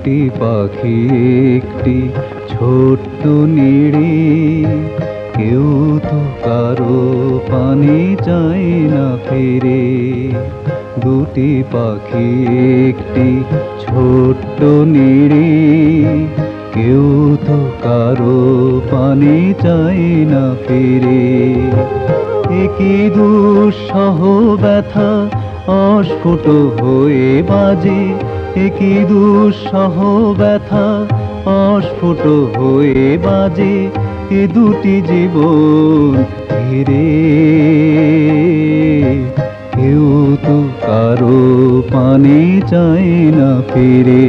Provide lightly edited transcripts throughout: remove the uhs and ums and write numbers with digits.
দুটি পাখি একটি ছোট্ট নিড়ে, কেউ তো কারো পানি চায় না ফিরে। দুটি পাখি একটি ছোট্ট নিড়ে, কেউ তো কারো পানি চায় না ফিরে। একই দুঃসহ ব্যথা অস্ফুট হয়ে বাজে, একই দুঃসহ ব্যথা অস্ফুট হয়ে বাজে, এ দুটি জীবন ধীরে। কেউ তো কারো পানি চায় না ফিরে।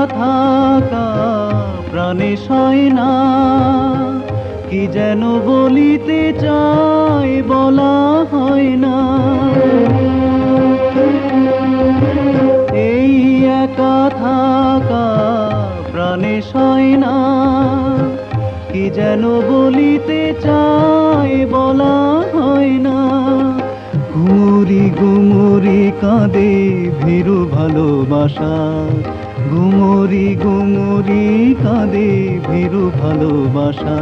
থাকা প্রাণে সয় না, কি যেন বলিতে চাই বলা হয় না। এই একা থাকা প্রাণে সয় না, কি যেন বলিতে চাই বলা হয় না। ঘুমুরি ঘুমুরি কাঁদে ভীরু ভালোবাসা, ঘুমুরি ঘুমুরি কাঁদে ভীরু ভালোবাসা।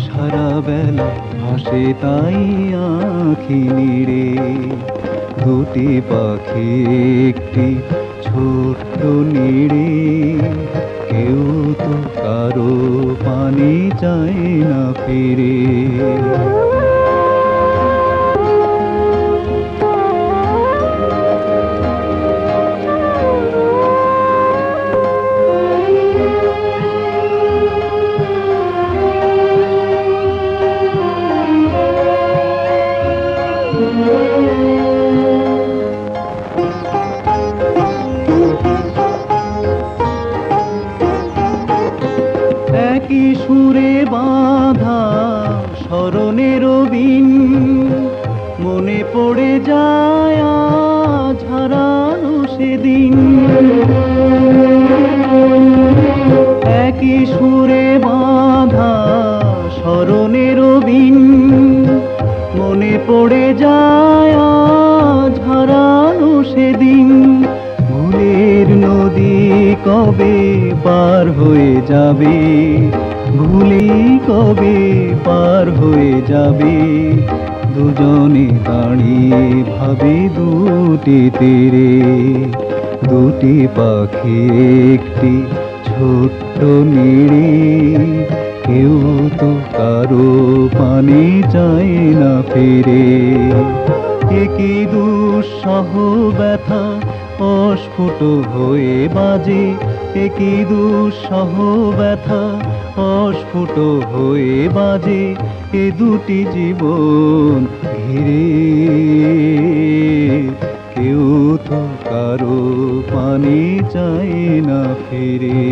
সারা বেলা ভাসে তাই আঁখি নিড়ে, দুটি পাখি একটি ছোট্ট নিড়ে, কেউ তো কারো পানি চায় না ফিরে। একই সুরে বাঁধা স্মরণের বিন, মনে পড়ে যায় আজ হারানো সেদিন। একই সুরে বাঁধা স্মরণের বিন, মনে পড়ে যায় আজ হারানো সেদিন। ভুলের নদী কবে পার হয়ে যাবে, ভুলে কবে পার হয়ে যাবে। দুজনে দাঁড়িয়ে ভাবে দুটি তীরে, দুটি পাখি একটি ছোট্ট নিড়ে, কেউ তো কারো পানি চায় না ফিরে। একই দুঃসহ ব্যথা অস্ফুট হয়ে বাজে, একই দুঃসহ ব্যথা অস্ফুট হয়ে বাজে, এ দুটি জীবন ঘিরে। কেউ তো কারো পানি চায় না ফিরে।